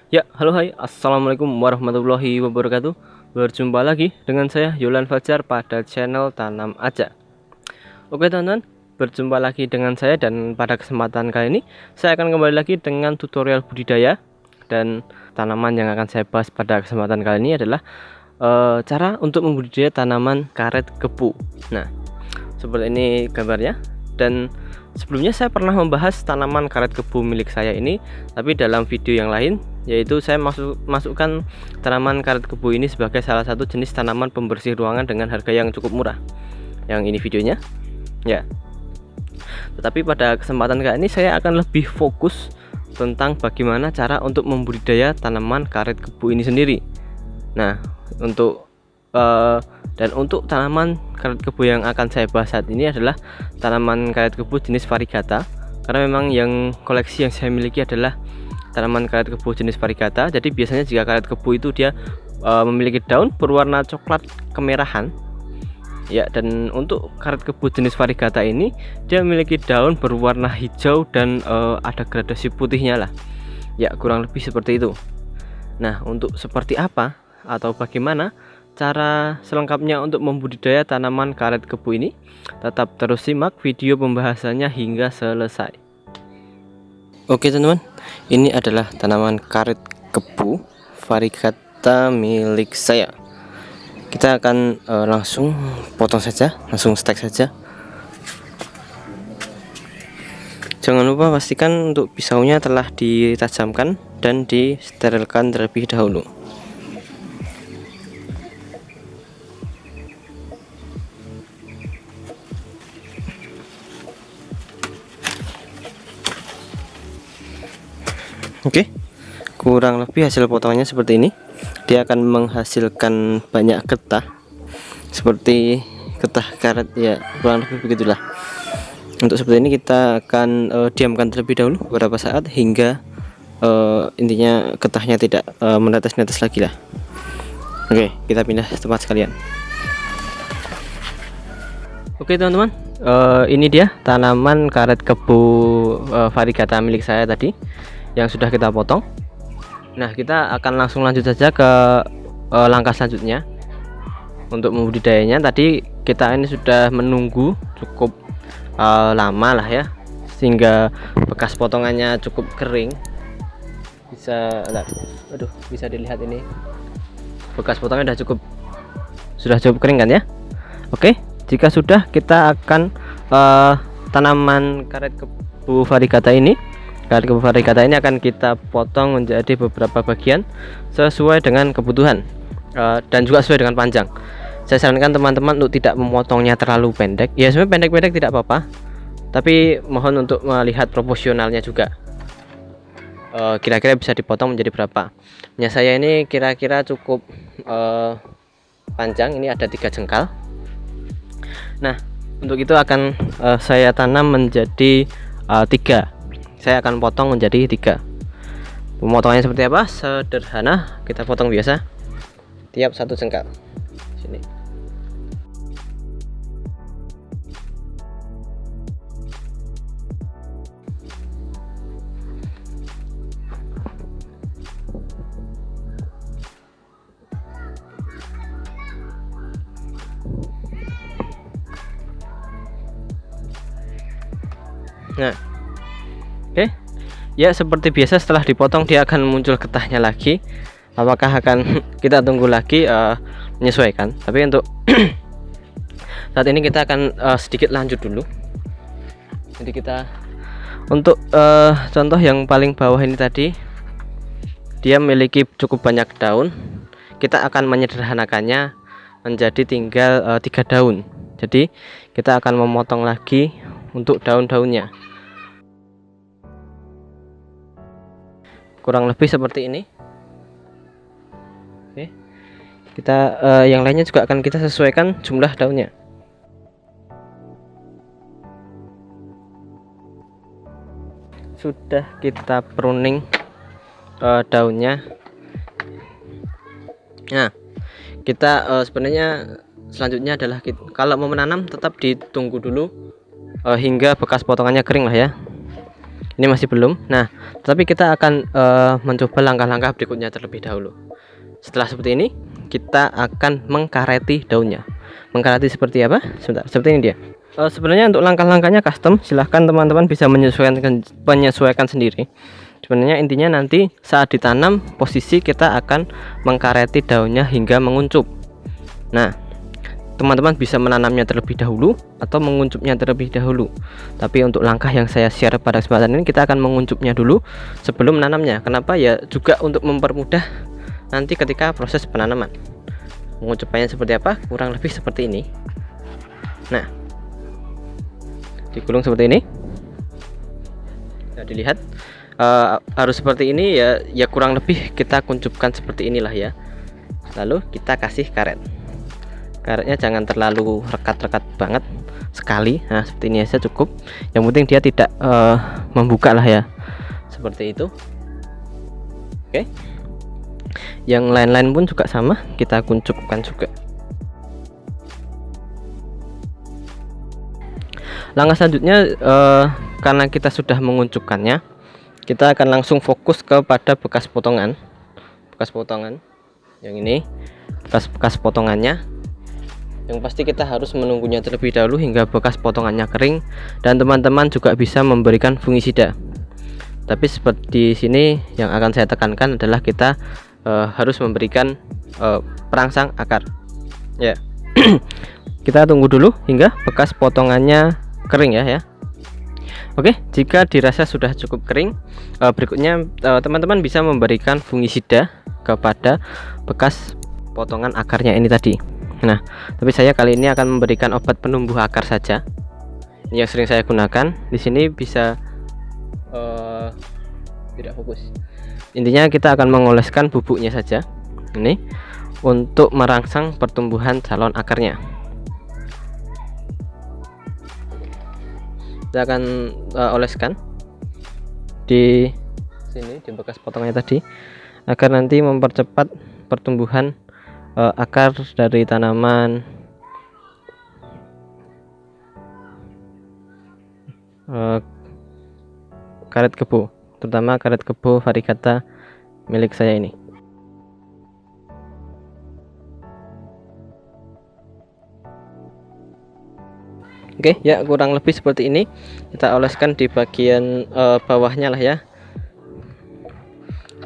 Ya, halo hai, assalamualaikum warahmatullahi wabarakatuh. Berjumpa lagi dengan saya Yolan Fajar pada channel Tanam Aja. Oke teman-teman, berjumpa lagi dengan saya dan pada kesempatan kali ini saya akan kembali lagi dengan tutorial budidaya. Dan tanaman yang akan saya bahas pada kesempatan kali ini adalah cara untuk membudidaya tanaman karet kebu. Nah, seperti ini gambarnya. Dan sebelumnya saya pernah membahas tanaman karet kebu milik saya ini, tapi dalam video yang lain, yaitu saya masukkan tanaman karet kebu ini sebagai salah satu jenis tanaman pembersih ruangan dengan harga yang cukup murah. Yang ini videonya ya. Tetapi pada kesempatan kali ini saya akan lebih fokus tentang bagaimana cara untuk membudidaya tanaman karet kebu ini sendiri. Nah, untuk tanaman karet kebu yang akan saya bahas saat ini adalah tanaman karet kebu jenis variegata, karena memang yang koleksi yang saya miliki adalah tanaman karet kebu jenis variegata. Jadi biasanya jika karet kebu itu dia memiliki daun berwarna coklat kemerahan ya, dan untuk karet kebu jenis variegata ini dia memiliki daun berwarna hijau dan ada gradasi putihnya lah ya, kurang lebih seperti itu. Nah, untuk seperti apa atau bagaimana cara selengkapnya untuk membudidaya tanaman karet kebu ini, tetap terus simak video pembahasannya hingga selesai. Oke teman-teman, ini adalah tanaman karet kebu variegata milik saya. Kita akan langsung potong saja, langsung stek saja. Jangan lupa pastikan untuk pisaunya telah ditajamkan dan disterilkan terlebih dahulu. Oke, kurang lebih hasil potongannya seperti ini. Dia akan menghasilkan banyak getah, seperti getah karet ya, kurang lebih begitulah. Untuk seperti ini kita akan diamkan terlebih dahulu beberapa saat hingga intinya getahnya tidak menetes-netes lagi lah. Oke, kita pindah tempat sekalian. Oke teman-teman, ini dia tanaman karet kebu variegata milik saya tadi yang sudah kita potong. Nah, kita akan langsung lanjut saja ke langkah selanjutnya untuk membudidayanya. Tadi kita ini sudah menunggu cukup lama lah ya, sehingga bekas potongannya cukup kering. Bisa dilihat ini bekas potongnya sudah cukup kering kan ya. Oke, jika sudah, kita akan tanaman karet kebu variegata ini akan kita potong menjadi beberapa bagian sesuai dengan kebutuhan dan juga sesuai dengan panjang. Saya sarankan teman-teman untuk tidak memotongnya terlalu pendek. Ya, sebenarnya pendek-pendek tidak apa-apa, tapi mohon untuk melihat proporsionalnya juga. Kira-kira bisa dipotong menjadi berapa. Punya saya ini kira-kira cukup panjang, ini ada 3 jengkal. Nah, untuk itu akan saya tanam menjadi 3. Saya akan potong menjadi 3. Pemotongannya seperti apa? Sederhana, kita potong biasa tiap 1 jengkal. Sini. Nah, oke ya, seperti biasa setelah dipotong dia akan muncul getahnya lagi. Apakah akan kita tunggu lagi menyesuaikan, tapi untuk saat ini kita akan sedikit lanjut dulu. Jadi kita untuk contoh yang paling bawah ini tadi, dia memiliki cukup banyak daun. Kita akan menyederhanakannya menjadi tinggal 3 daun. Jadi kita akan memotong lagi untuk daun-daunnya, kurang lebih seperti ini. Oke, kita yang lainnya juga akan kita sesuaikan jumlah daunnya. Sudah kita pruning daunnya. Nah, kita sebenarnya selanjutnya adalah kalau mau menanam tetap ditunggu dulu hingga bekas potongannya kering lah ya. Ini masih belum. Nah, tapi kita akan mencoba langkah-langkah berikutnya terlebih dahulu. Setelah seperti ini, kita akan mengkareti daunnya. Mengkareti seperti apa? Sebentar, seperti ini dia. Sebenarnya untuk langkah-langkahnya custom, silahkan teman-teman bisa menyesuaikan sendiri. Sebenarnya intinya nanti saat ditanam, posisi kita akan mengkareti daunnya hingga menguncup. Nah, teman-teman bisa menanamnya terlebih dahulu atau menguncupnya terlebih dahulu. Tapi untuk langkah yang saya share pada kesempatan ini, kita akan menguncupnya dulu sebelum menanamnya. Kenapa? Ya juga untuk mempermudah nanti ketika proses penanaman. Menguncupannya seperti apa? Kurang lebih seperti ini. Nah, digulung seperti ini. Nah, dilihat harus seperti ini ya, kurang lebih kita kuncupkan seperti inilah ya. Lalu kita kasih karet. Karetnya jangan terlalu rekat-rekat banget sekali. Nah, seperti ini saja cukup. Yang penting dia tidak membuka lah ya. Seperti itu. Oke. Yang lain-lain pun juga sama, kita kuncupkan juga. Langkah selanjutnya, karena kita sudah menguncupkannya, kita akan langsung fokus kepada bekas potongan yang ini, bekas potongannya. Yang pasti kita harus menunggunya terlebih dahulu hingga bekas potongannya kering, dan teman-teman juga bisa memberikan fungisida. Tapi seperti sini yang akan saya tekankan adalah kita harus memberikan perangsang akar ya. Kita tunggu dulu hingga bekas potongannya kering ya. Oke, jika dirasa sudah cukup kering, berikutnya teman-teman bisa memberikan fungisida kepada bekas potongan akarnya ini tadi. Nah, tapi saya kali ini akan memberikan obat penumbuh akar saja. Ini yang sering saya gunakan. Di sini bisa tidak fokus. Intinya kita akan mengoleskan bubuknya saja. Ini untuk merangsang pertumbuhan calon akarnya. Kita akan oleskan di sini di bekas potongannya tadi agar nanti mempercepat pertumbuhan akar dari tanaman karet kebo, terutama karet kebo variegata milik saya ini. Oke ya, kurang lebih seperti ini. Kita oleskan di bagian bawahnya lah ya.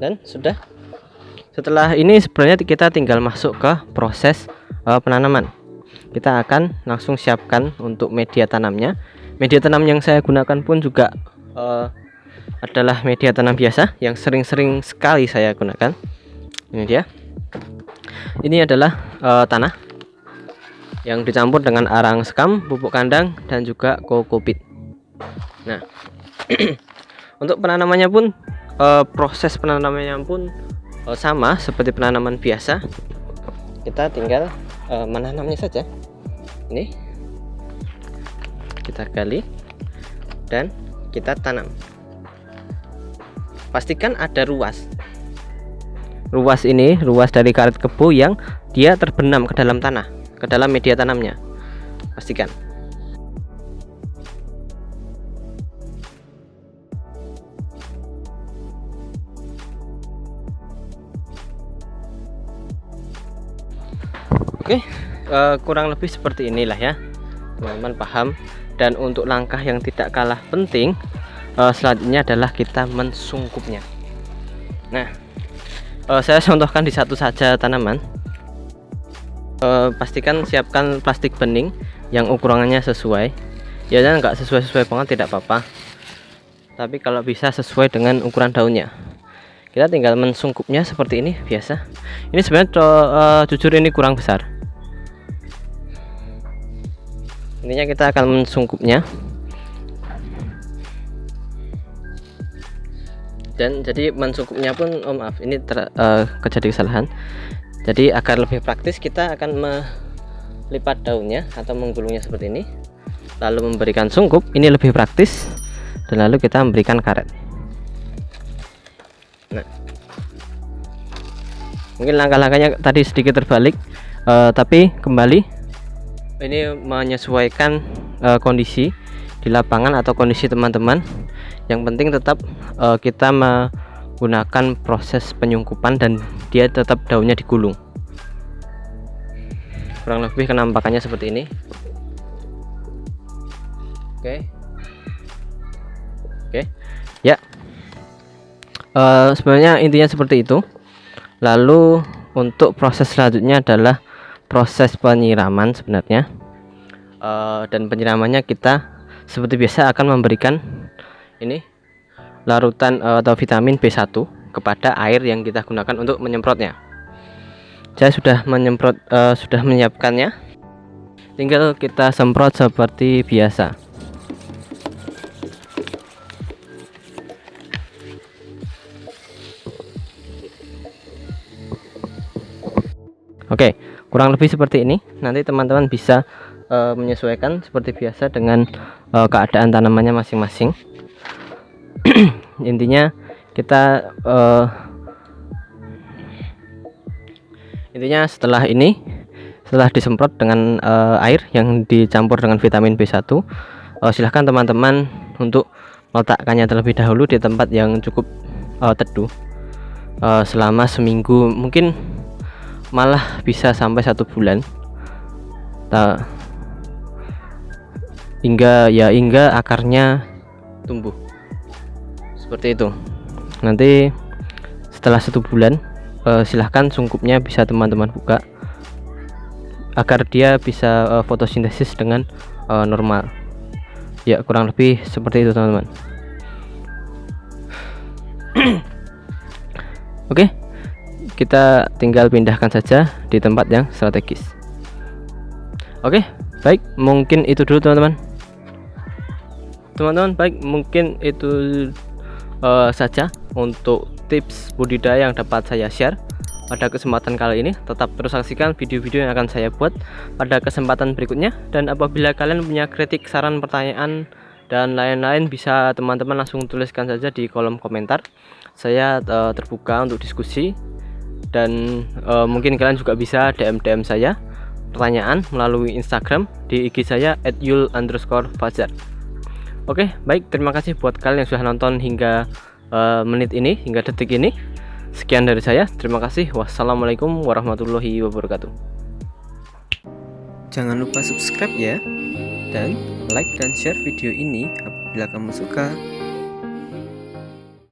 Dan sudah. Setelah ini sebenarnya kita tinggal masuk ke proses penanaman. Kita akan langsung siapkan untuk media tanamnya. Media tanam yang saya gunakan pun juga adalah media tanam biasa yang sering-sering sekali saya gunakan. Ini dia. Ini adalah tanah yang dicampur dengan arang sekam, pupuk kandang, dan juga kokopit. Nah, untuk penanamannya pun proses penanamannya pun sama seperti penanaman biasa. Kita tinggal menanamnya saja. Ini kita gali dan kita tanam. Pastikan ada ruas. Ruas ini ruas dari karet kebo yang dia terbenam ke dalam tanah, ke dalam media tanamnya. Pastikan. Oke, kurang lebih seperti inilah ya, teman-teman paham. Dan untuk langkah yang tidak kalah penting, selanjutnya adalah kita mensungkupnya. Nah, saya contohkan di satu saja tanaman. Pastikan siapkan plastik bening yang ukurannya sesuai. Ya, dan nggak sesuai banget tidak apa-apa. Tapi kalau bisa sesuai dengan ukuran daunnya. Kita tinggal mensungkupnya seperti ini biasa. Ini sebenarnya jujur ini kurang besar. Intinya kita akan mensungkupnya. Dan jadi mensungkupnya pun maaf, ini kejadi kesalahan. Jadi agar lebih praktis kita akan melipat daunnya atau menggulungnya seperti ini, lalu memberikan sungkup. Ini lebih praktis. Dan lalu kita memberikan karet. Nah, mungkin langkah-langkahnya tadi sedikit terbalik, tapi kembali ini menyesuaikan kondisi di lapangan atau kondisi teman-teman. Yang penting tetap kita menggunakan proses penyungkupan dan dia tetap daunnya digulung. Kurang lebih penampakannya seperti ini. Oke ya, sebenarnya intinya seperti itu. Lalu untuk proses selanjutnya adalah proses penyiraman sebenarnya. Dan penyiramannya kita seperti biasa akan memberikan ini larutan atau vitamin B1 kepada air yang kita gunakan untuk menyemprotnya. Saya sudah sudah menyiapkannya, tinggal kita semprot seperti biasa. Oke, kurang lebih seperti ini. Nanti teman-teman bisa menyesuaikan seperti biasa dengan keadaan tanamannya masing-masing. Intinya kita setelah disemprot dengan air yang dicampur dengan vitamin B1, silahkan teman-teman untuk meletakkannya terlebih dahulu di tempat yang cukup teduh selama seminggu, mungkin malah bisa sampai 1 bulan, hingga akarnya tumbuh seperti itu. Nanti setelah 1 bulan silahkan sungkupnya bisa teman-teman buka agar dia bisa fotosintesis dengan normal. Ya, kurang lebih seperti itu teman-teman. Oke, kita tinggal pindahkan saja di tempat yang strategis. Oke, baik, mungkin itu dulu teman-teman. Baik, mungkin itu saja untuk tips budidaya yang dapat saya share pada kesempatan kali ini. Tetap terus saksikan video-video yang akan saya buat pada kesempatan berikutnya. Dan apabila kalian punya kritik, saran, pertanyaan, dan lain-lain, bisa teman-teman langsung tuliskan saja di kolom komentar. Saya terbuka untuk diskusi. Dan mungkin kalian juga bisa DM saya pertanyaan melalui Instagram di IG saya @yul_fajar. Oke, baik, terima kasih buat kalian yang sudah nonton hingga menit ini, hingga detik ini. Sekian dari saya, terima kasih. Wassalamualaikum warahmatullahi wabarakatuh. Jangan lupa subscribe ya, dan like dan share video ini apabila kamu suka.